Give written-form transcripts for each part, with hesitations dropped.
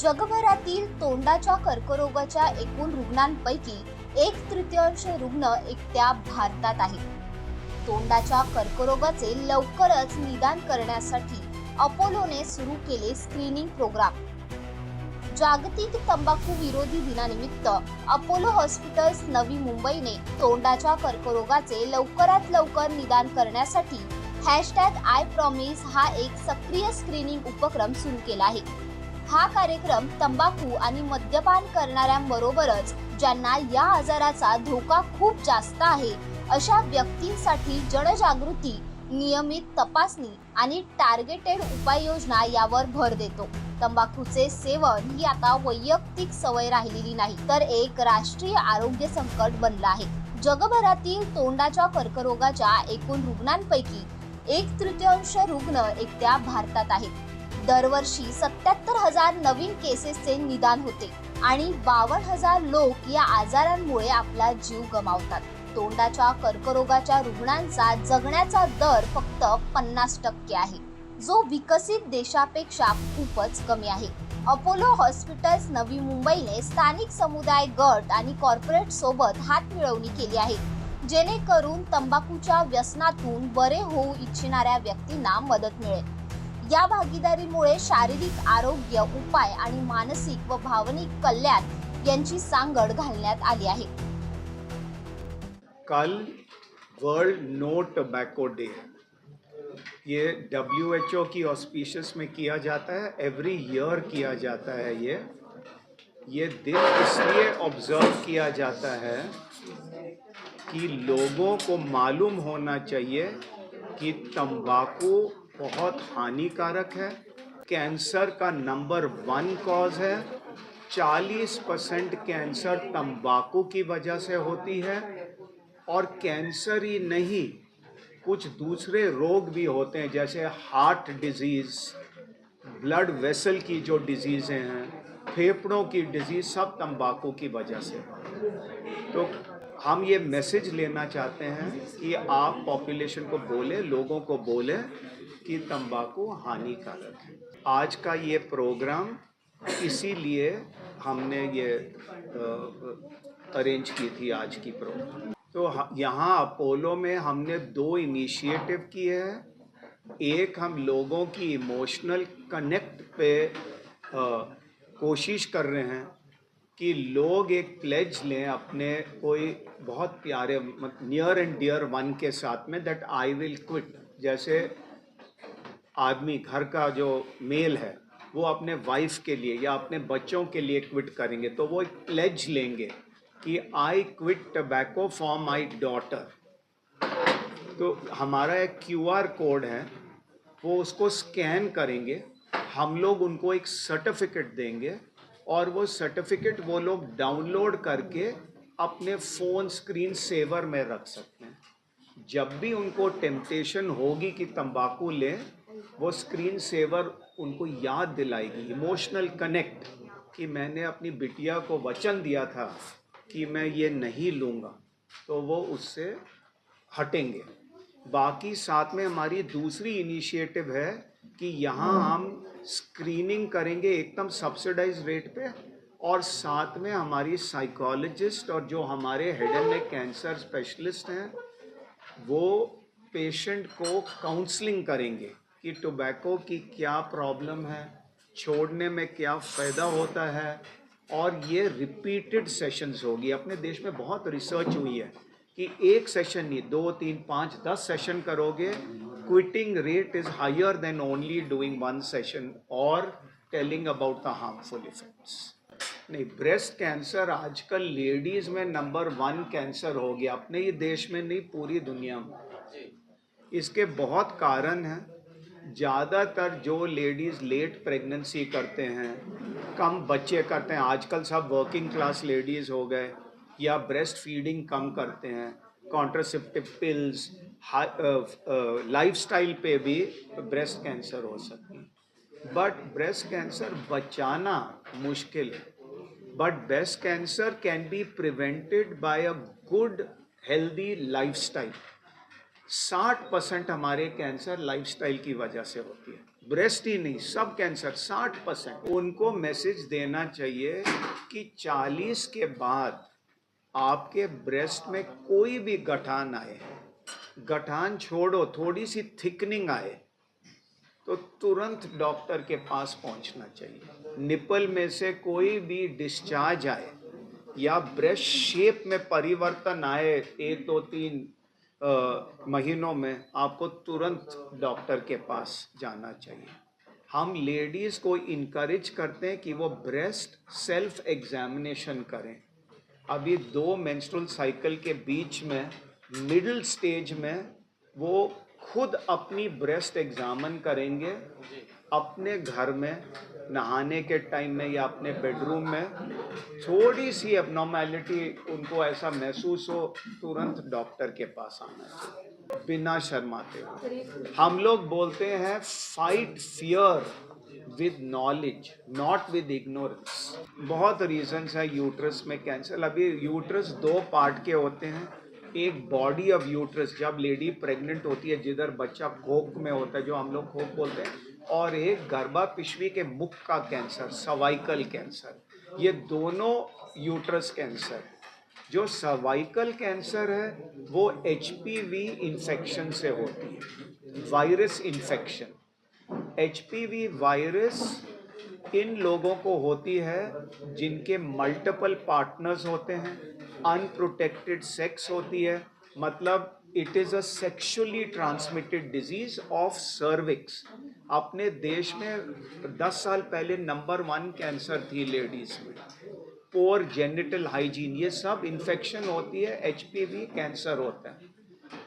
जगभरातील तोंडाच्या कर्करोगाच्या एकूण रुग्णांपैकी 1/3 रुग्ण एकट्या भारतात आहेत। तोंडाच्या कर्करोगाचे लवकरच निदान करण्यासाठी अपोलोने सुरू केले स्क्रीनिंग प्रोग्राम। जागतिक तंबाखू विरोधी दिनानिमित्त अपोलो हॉस्पिटल्स नवी मुंबईने तोंडाच्या कर्करोगाचे लवकरात लवकर निदान करण्यासाठी #IPromise हा एक सक्रिय स्क्रीनिंग उपक्रम सुरू केला आहे। हा कार्यक्रम तंबाखू आणि मद्यपान करणाऱ्यांबरोबरच ज्यांना या आजाराचा धोका खूप जास्त आहे अशा व्यक्तींसाठी जनजागृती, नियमित तपासणी आणि टार्गेटेड उपाययोजना यावर भर देतो। तंबाखूचे सेवन ही आता वैयक्तिक सवय राहिलेली नाही, तर एक राष्ट्रीय आरोग्य संकट बनलं आहे। जगभरातील तोंडाच्या कर्करोगाच्या एकूण रुग्णांपैकी 1/3 रुग्ण एकट्या भारतात आहेत। दरवर्षी 77,000 नवीन केसेसचे निदान होते आणि 52,000 लोक या आजारांमुळे आपला जीव गमावतात। तोंडाच्या कर्करोगाच्या रुग्णांचा जगण्याचा दर फक्त 50% आहे, जो विकसित देशापेक्षा खूपच कमी आहे। अपोलो हॉस्पिटल्स नवी मुंबईने स्थानिक समुदाय गट आणि कॉर्पोरेट सोबत हातमिळवणी केली आहे, जेणेकरून तंबाखूच्या व्यसनातून बरे होऊ इच्छिणाऱ्या व्यक्तींना मदत मिळेल। या भागीदारीमुळे शारीरिक आरोग्य उपाय आणि मानसिक व भावनिक कल्याण यांची सांगड घालण्यात आली आहे। कल वर्ल्ड नो टोबैको डे, ये WHO की ऑस्पिशियस में किया जाता है, एवरी ईयर किया जाता है। ये दिन इसलिए ऑब्जर्व किया जाता है कि लोगों को मालूम होना चाहिए कि तंबाकू बहुत हानिकारक है, कैंसर का नंबर 1 कॉज है। 40% कैंसर तंबाकू की वजह से होती है, और कैंसर ही नहीं, कुछ दूसरे रोग भी होते हैं जैसे हार्ट डिजीज़, ब्लड वेसल की जो डिजीज़ें हैं, फेफड़ों की डिजीज़, सब तंबाकू की वजह से। तो हम ये मैसेज लेना चाहते हैं कि आप पॉपुलेशन को बोले, लोगों को बोले कि तंबाकू हानिकारक है। आज का ये प्रोग्राम इसीलिए हमने ये अरेंज की थी आज की प्रोग्राम। तो यहाँ अपोलो में हमने 2 इनिशिएटिव किए हैं। एक, हम लोगों की इमोशनल कनेक्ट पे कोशिश कर रहे हैं कि लोग एक प्लेज लें अपने कोई बहुत प्यारे नियर एंड डियर वन के साथ में, दैट आई विल क्विट। जैसे आदमी घर का जो मेल है वो अपने वाइफ के लिए या अपने बच्चों के लिए क्विट करेंगे, तो वो एक प्लेज लेंगे कि I quit tobacco for my daughter. तो हमारा एक QR कोड है, वो उसको स्कैन करेंगे, हम लोग उनको एक सर्टिफिकेट देंगे, और वो सर्टिफिकेट वो लोग डाउनलोड करके अपने फ़ोन स्क्रीन सेवर में रख सकते हैं। जब भी उनको टेम्पटेशन होगी कि तंबाकू लें, वो स्क्रीन सेवर उनको याद दिलाएगी, इमोशनल कनेक्ट, कि मैंने अपनी बिटिया को वचन दिया था कि मैं ये नहीं लूँगा, तो वो उससे हटेंगे। बाकी साथ में हमारी दूसरी इनिशिएटिव है कि यहाँ हम स्क्रीनिंग करेंगे एकदम सब्सिडाइज रेट पे, और साथ में हमारी साइकोलॉजिस्ट और जो हमारे head and neck cancer specialist हैं, वो पेशेंट को काउंसलिंग करेंगे कि टोबैको की क्या प्रॉब्लम है, छोड़ने में क्या फ़ायदा होता है। और ये रिपीटेड सेशंस होगी। अपने देश में बहुत रिसर्च हुई है कि एक सेशन नहीं, 2, 3, 5, 10 सेशन करोगे, quitting rate is higher than only doing 1 session और telling about the harmful effects. नहीं, ब्रेस्ट कैंसर आजकल लेडीज़ में नंबर 1 कैंसर हो गया, अपने ही देश में नहीं, पूरी दुनिया में। इसके बहुत कारण हैं। ज़्यादातर जो लेडीज़ लेट प्रेगनेंसी करते हैं, कम बच्चे करते हैं, आजकल सब वर्किंग क्लास लेडीज़ हो गए, या ब्रेस्ट फीडिंग कम करते हैं, कॉन्ट्रासेप्टिव पिल्स, लाइफस्टाइल पे भी ब्रेस्ट कैंसर हो सकती है। बट ब्रेस्ट कैंसर बचाना मुश्किल है, but breast cancer can be prevented by a good healthy lifestyle. 60% हमारे कैंसर लाइफस्टाइल की वजह से होती है। ब्रेस्ट ही नहीं, सब कैंसर 60%। उनको मैसेज देना चाहिए कि 40 के बाद आपके ब्रेस्ट में कोई भी गठान आए, गठान छोड़ो, थोड़ी सी थिकनिंग आए तो तुरंत डॉक्टर के पास पहुंचना चाहिए। निपल में से कोई भी डिस्चार्ज आए या ब्रेस्ट शेप में परिवर्तन आए 1-2-3 महीनों में, आपको तुरंत डॉक्टर के पास जाना चाहिए। हम लेडीज़ को इनकरेज करते हैं कि वो ब्रेस्ट सेल्फ एग्जामिनेशन करें। अभी 2 मेंस्ट्रुअल साइकिल के बीच में मिडिल स्टेज में वो खुद अपनी ब्रेस्ट एग्जामिन करेंगे अपने घर में, नहाने के टाइम में या अपने बेडरूम में। थोड़ी सी एबनॉर्मैलिटी उनको ऐसा महसूस हो, तुरंत डॉक्टर के पास आना चाहिए बिना शर्माते हुए। हम लोग बोलते हैं fight fear with knowledge, not with ignorance. बहुत रीजंस है यूट्रस में कैंसर। अभी यूट्रस 2 पार्ट के होते हैं। एक बॉडी ऑफ यूट्रस, जब लेडी प्रेग्नेंट होती है, जिधर बच्चा कोख में होता है, जो हम लोग कोख बोलते हैं, और एक गर्भापिशवी के मुख का कैंसर, सर्वाइकल कैंसर। ये दोनों यूट्रस कैंसर। जो सर्वाइकल कैंसर है वो HPV इन्फेक्शन से होती है, virus infection. HPV virus in लोगों को होती है जिनके मल्टीपल पार्टनर्स होते हैं, अनप्रोटेक्टेड सेक्स होती है, मतलब it is a sexually transmitted disease of cervix. अपने देश में 10 साल पहले नंबर 1 कैंसर थी लेडीज में। पोर जेनिटल हाइजीन, ये सब इन्फेक्शन होती है, HPV कैंसर होता है।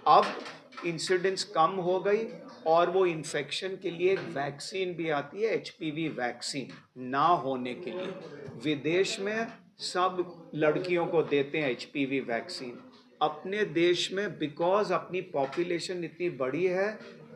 अब इंसिडेंस कम हो गई और वो इन्फेक्शन के लिए एक वैक्सीन भी आती है, HPV वैक्सीन, ना होने के लिए। विदेश में सब लड़कियों को देते हैं HPV वैक्सीन। अपने देश में बिकॉज अपनी पॉपुलेशन इतनी बड़ी है,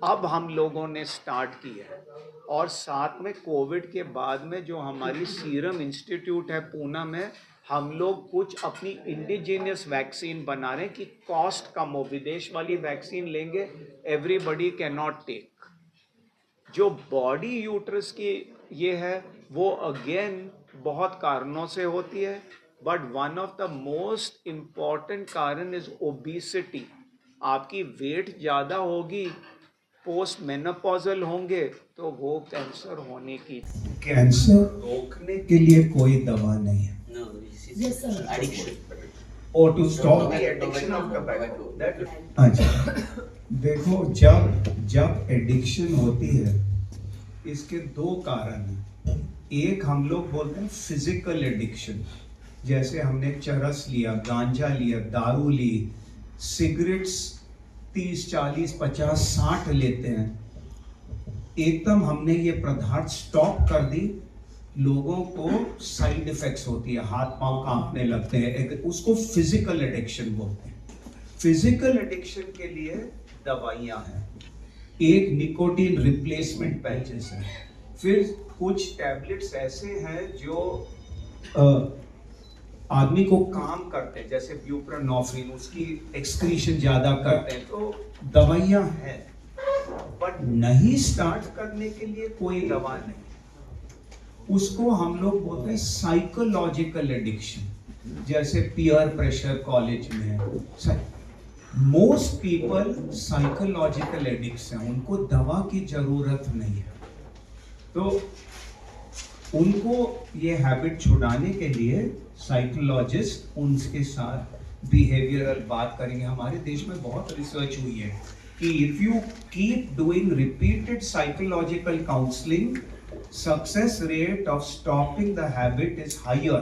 अब हम लोगों ने स्टार्ट की है। और साथ में कोविड के बाद में जो हमारी सीरम इंस्टीट्यूट है पूना में, हम लोग कुछ अपनी इंडिजीनियस वैक्सीन बना रहे हैं कि कॉस्ट कम हो। विदेश वाली वैक्सीन लेंगे, एवरीबडी कैन नॉट टेक। जो बॉडी यूट्रस की ये है वो अगेन बहुत कारणों से होती है, but one of the most important कारण इज ओबेसिटी। आपकी वेट ज़्यादा होगी, पोस्ट मेनोपॉजल होंगे, तो वो कैंसर होने की। कैंसर रोकने के लिए कोई दवा नहीं है। No, this is addiction. और to stop the addiction of tobacco. अच्छा, देखो, जब एडिक्शन होती है, इसके 2 कारण हैं। एक हम लोग बोलते हैं फिजिकल एडिक्शन, जैसे हमने चरस लिया, गांजा लिया, दारू ली, सिगरेट्स 30, 40, 50, 60 लेते हैं। एकदम हमने ये पदार्थ स्टॉप कर दी, लोगों को साइड इफेक्ट्स होती है, हाथ पांव कांपने लगते हैं, उसको फिजिकल एडिक्शन बोलते हैं। फिजिकल एडिक्शन के लिए दवाइयां हैं। एक निकोटीन रिप्लेसमेंट पैचेस है, फिर कुछ टैबलेट्स ऐसे हैं जो आदमी को काम करते हैं, जैसे ब्यूप्रानोफिन, उसकी एक्सक्रीशन ज्यादा करते हैं, तो दवाइयां हैं। बट नहीं स्टार्ट करने के लिए कोई दवा नहीं। उसको हम लोग बोलते हैं साइकोलॉजिकल एडिक्शन, जैसे पीयर प्रेशर कॉलेज में। मोस्ट पीपल साइकोलॉजिकल एडिक्ट्स हैं, उनको दवा की जरूरत नहीं है। तो उनको ये हैबिट छुड़ाने के लिए साइकोलॉजिस्ट उनके साथ बिहेवियरल बात करेंगे। हमारे देश में बहुत रिसर्च हुई है कि if you keep doing repeated psychological counselling, success rate of stopping the habit is higher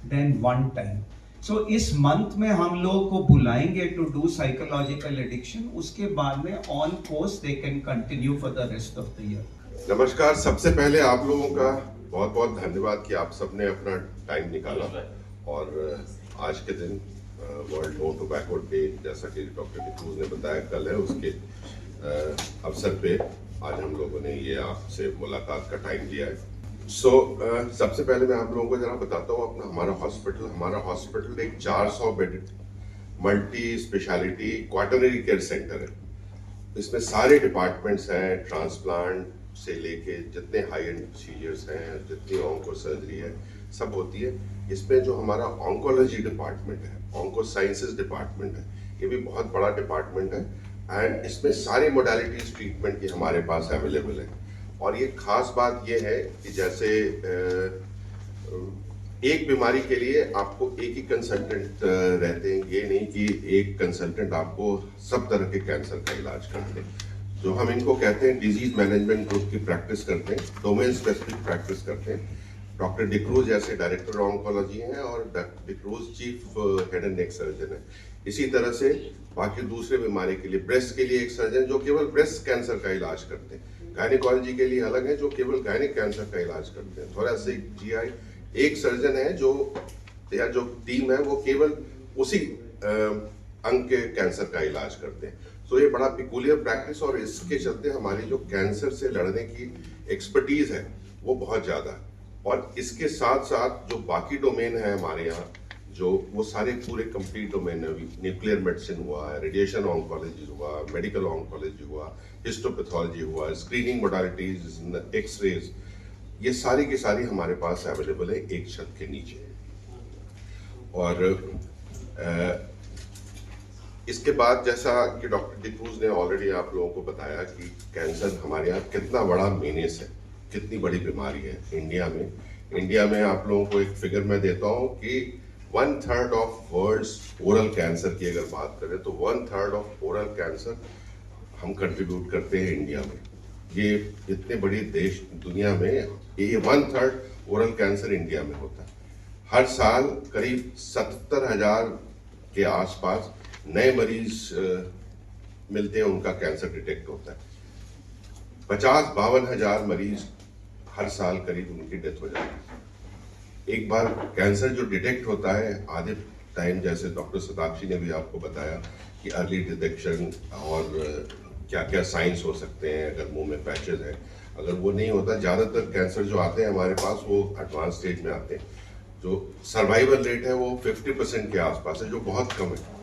than one time. So इस मंथ में हम लोग को बुलाएंगे टू डू साइकोलॉजिकल एडिक्शन, उसके बाद में on course they can continue for the rest of the year. नमस्कार, सबसे पहले आप लोगों का बहुत बहुत धन्यवाद कि आप सबने अपना टाइम निकाला और आज के दिन वर्ल्ड नो टोबैको डे, जैसा कि डॉक्टर डिक्रूज ने बताया कल है, उसके अवसर पे आज हम लोगों ने ये आपसे मुलाकात का टाइम लिया है। सबसे पहले मैं आप लोगों को जरा बताता हूँ अपना हमारा हॉस्पिटल एक 400 bedded multi speciality quaternary care centre है। इसमें सारे डिपार्टमेंट्स हैं, ट्रांसप्लांट, से लेके जितने हाई एंड प्रोसीजर्स हैं, जितनी ऑन्को सर्जरी है, सब होती है। इसमें जो हमारा ऑन्कोलॉजी डिपार्टमेंट है, ऑन्को साइंसेज डिपार्टमेंट है, ये भी बहुत बड़ा डिपार्टमेंट है एंड इसमें सारी मोडालिटीज ट्रीटमेंट की हमारे पास अवेलेबल है। और ये खास बात ये है कि जैसे एक बीमारी के लिए आपको एक ही कंसल्टेंट रहते हैं, ये नहीं कि एक कंसल्टेंट आपको सब तरह के कैंसर का इलाज करते हैं। जो हम इनको कहते हैं डिजीज मैनेजमेंट ग्रुप की प्रैक्टिस करते हैं, डोमेन स्पेसिफिक प्रैक्टिस करते हैं। डॉक्टर डिक्रूज ऐसे डायरेक्टर ऑन्कोलॉजी हैं और doctor D'Cruz chief head and neck surgeon है। इसी तरह से बाकी दूसरे बीमारी के लिए, ब्रेस्ट के लिए एक सर्जन जो केवल ब्रेस्ट कैंसर का इलाज करते हैं, गायनिकोलॉजी के लिए अलग है जो केवल गायनिक कैंसर का इलाज करते हैं, थोरेसिक, जीआई एक सर्जन है जो या जो टीम है वो केवल उसी अंग के कैंसर का इलाज करते हैं। तो ये बड़ा पिकुलियर प्रैक्टिस और इसके चलते हमारी जो कैंसर से लड़ने की एक्सपर्टीज है वो बहुत ज़्यादा है। और इसके साथ साथ जो बाकी डोमेन है हमारे यहाँ, जो वो सारे पूरे कंप्लीट डोमेन है, न्यूक्लियर मेडिसिन हुआ, रेडिएशन ऑन्कोलॉजी हुआ, मेडिकल ऑन्कोलॉजी हुआ, हिस्टोपैथोलॉजी हुआ, स्क्रीनिंग मोडालिटीज, एक्सरेज, ये सारी की सारी हमारे पास अवेलेबल है एक छत के नीचे। और इसके बाद जैसा कि डॉक्टर डिक्रूज ने ऑलरेडी आप लोगों को बताया कि कैंसर हमारे यहाँ कितना बड़ा मेनेस है, कितनी बड़ी बीमारी है इंडिया में आप लोगों को एक फिगर मैं देता हूँ कि 1/3 ऑफ वर्ल्ड्स ओरल कैंसर की अगर बात करें तो 1/3 ऑफ ओरल कैंसर हम कंट्रीब्यूट करते हैं इंडिया में। ये इतने बड़ी देश दुनिया में ये 1/3 ओरल कैंसर इंडिया में होता है। हर साल करीब 70,000 के आसपास नए मरीज मिलते हैं, उनका कैंसर डिटेक्ट होता है। 50-52 हजार मरीज हर साल करीब उनकी डेथ हो जाती है। एक बार कैंसर जो डिटेक्ट होता है, आधे टाइम जैसे डॉक्टर सताक्षी ने भी आपको बताया कि अर्ली डिटेक्शन और क्या क्या साइंस हो सकते हैं अगर मुंह में पैचेज है, अगर वो नहीं होता, ज़्यादातर कैंसर जो आते हैं हमारे पास वो एडवांस स्टेज में आते हैं। जो सर्वाइवल रेट है वो 50% के आसपास है, जो बहुत कम है।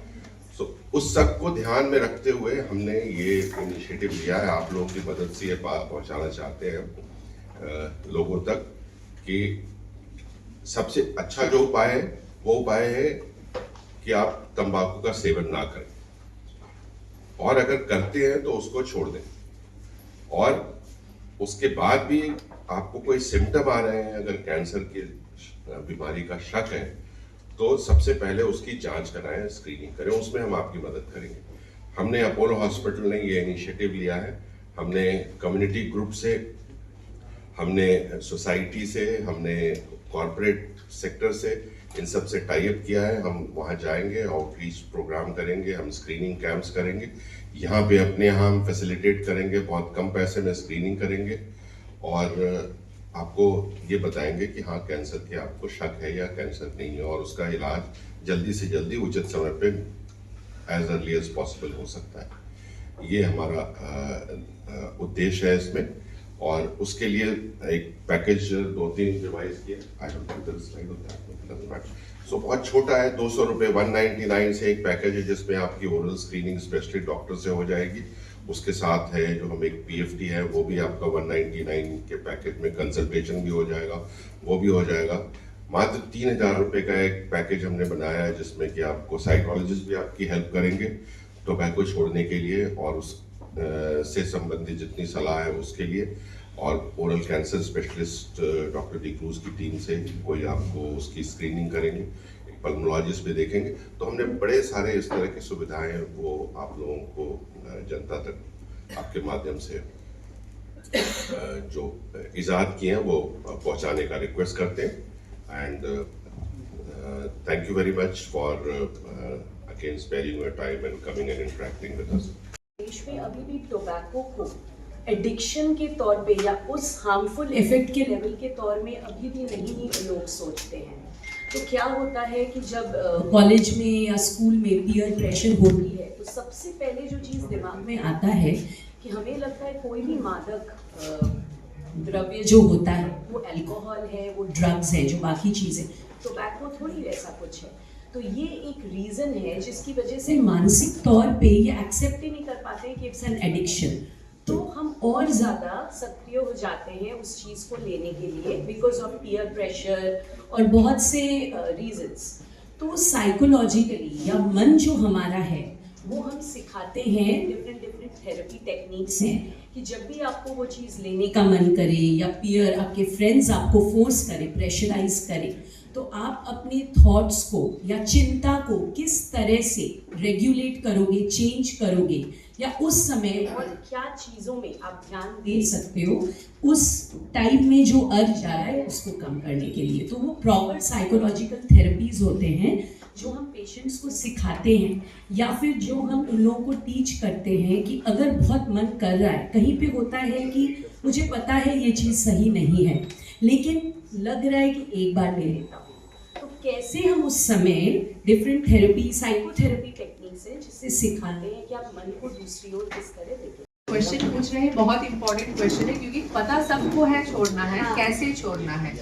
तो उस सब को ध्यान में रखते हुए हमने ये इनिशिएटिव लिया है, आप लोगों की मदद से ये बात पहुंचाना चाहते हैं लोगों तक कि सबसे अच्छा जो उपाय है वो उपाय है कि आप तंबाकू का सेवन ना करें, और अगर करते हैं तो उसको छोड़ दें। और उसके बाद भी आपको कोई सिम्टम आ रहे हैं, अगर कैंसर की बीमारी का शक है, तो सबसे पहले उसकी जांच कराएं, स्क्रीनिंग करें, उसमें हम आपकी मदद करेंगे। हमने अपोलो हॉस्पिटल ने ये इनिशिएटिव लिया है, हमने कम्युनिटी ग्रुप से, हमने सोसाइटी से, हमने कॉरपोरेट सेक्टर से, इन सब से टाई अप किया है। हम वहाँ जाएंगे, आउटरीच प्रोग्राम करेंगे, हम स्क्रीनिंग कैंप्स करेंगे, यहाँ पे अपने यहाँ हम फैसिलिटेट करेंगे, बहुत कम पैसे में स्क्रीनिंग करेंगे और आपको ये बताएंगे कि हाँ कैंसर के आपको शक है या कैंसर नहीं है, और उसका इलाज जल्दी से जल्दी उचित समय पे एज अर्ली एज पॉसिबल हो सकता है। ये हमारा उद्देश्य है इसमें। और उसके लिए एक पैकेज 2-3 डिवाइस किए, I don't know the slide of that, so बहुत छोटा है, 200 रुपये 199 से एक पैकेज है जिसमें आपकी ओरल स्क्रीनिंग स्पेशलिस्ट डॉक्टर से हो जाएगी। उसके साथ है जो हम एक पीएफटी है वो भी आपका 199 के पैकेज में, कंसल्टेशन भी हो जाएगा, वो भी हो जाएगा। मात्र 3,000 रुपये का एक पैकेज हमने बनाया है जिसमें कि आपको साइकोलॉजिस्ट भी आपकी हेल्प करेंगे टोबैको छोड़ने के लिए और उस से संबंधित जितनी सलाह है उसके लिए, और oral cancer specialist doctor D'Cruz की टीम से कोई आपको उसकी स्क्रीनिंग करेंगे, एक पल्मोलॉजिस्ट भी देखेंगे। तो हमने बड़े सारे इस तरह की सुविधाएं वो आप लोगों को जनता तक आपके माध्यम से जो इजाद किए हैं वो पहुंचाने का रिक्वेस्ट करते हैं। And thank you very much for again sparing your time and coming and interacting with us. देश में अभी भी टोबैको को एडिक्शन के तौर पे या उस हार्मफुल इफेक्ट के लेवल के तौर में अभी भी नहीं लोग सोचते हैं। तो क्या होता है कि जब कॉलेज में या स्कूल में पीयर प्रेशर होती है तो सबसे पहले जो चीज़ दिमाग में आता है कि हमें लगता है कोई भी मादक द्रव्य जो होता है वो अल्कोहल है, वो ड्रग्स है, जो बाकी चीज़ें, टोबैको थोड़ी वैसा कुछ है। तो ये एक रीज़न है जिसकी वजह से मानसिक तौर पे ये एक्सेप्ट ही नहीं कर पाते कि इट्स एन एडिक्शन। तो हम और ज़्यादा सक्रिय हो जाते हैं उस चीज़ को लेने के लिए बिकॉज ऑफ पीयर प्रेशर और बहुत से रीजंस। तो साइकोलॉजिकली या मन जो हमारा है वो हम सिखाते हैं, डिफरेंट थेरेपी टेक्निक्स हैं कि जब भी आपको वो चीज़ लेने का मन करे या पीयर आपके फ्रेंड्स आपको फोर्स करें, प्रेशराइज करें, तो आप अपने थॉट्स को या चिंता को किस तरह से रेगुलेट करोगे, चेंज करोगे, या उस समय और क्या चीज़ों में आप ध्यान दे सकते हो उस टाइम में जो अर्ज आ रहा है उसको कम करने के लिए। तो वो प्रॉपर साइकोलॉजिकल थेरेपीज होते हैं जो हम पेशेंट्स को सिखाते हैं, या फिर जो हम उन लोगों को टीच करते हैं कि अगर बहुत मन कर रहा है, कहीं पे होता है कि मुझे पता है ये चीज़ सही नहीं है लेकिन लग रहा है कि एक बार ले लेता हूँ, तो कैसे हम उस समय डिफरेंट थेरेपी, साइकोथेरेपी टेक्निक्स है जिससे सिखाते हैं कि आप मन को दूसरी ओर किस तरह देखें। क्वेश्चन पूछ रहे हैं, बहुत इंपॉर्टेंट क्वेश्चन है क्योंकि पता सबको है छोड़ना है, कैसे छोड़ना है।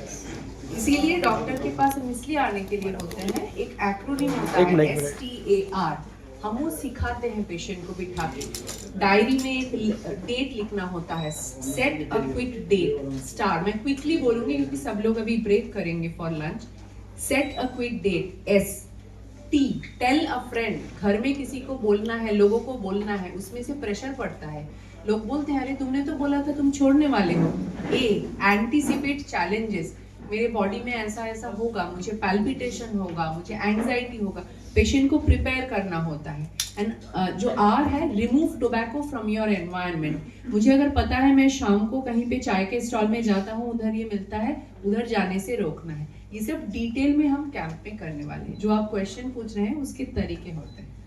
इसीलिए डॉक्टर के पास हम इसलिए आने के लिए होते हैं, एक एक्रोनिम होता है STAR, हम वो सिखाते हैं पेशेंट को बिठा के। डायरी में एक डेट लिखना होता है, set a quick date, star. मैं क्विकली बोलूंगी क्योंकि सब लोग अभी ब्रेक करेंगे for lunch. Set a quick date, ST, tell a friend, घर में किसी को बोलना है, लोगों को बोलना है, उसमें से प्रेशर पड़ता है, लोग बोलते हैं अरे तुमने तो बोला था तुम छोड़ने वाले हो। एंटीसिपेट चैलेंजेस, मेरे बॉडी में ऐसा ऐसा होगा, मुझे पैल्पिटेशन होगा, मुझे एंजाइटी होगा, पेशेंट को प्रिपेयर करना होता है। एंड जो R है, remove tobacco from your environment. मुझे अगर पता है मैं शाम को कहीं पे चाय के स्टॉल में जाता हूँ, उधर ये मिलता है, उधर जाने से रोकना है। ये सब डिटेल में हम कैंप में करने वाले हैं। जो आप क्वेश्चन पूछ रहे हैं उसके तरीके होते हैं।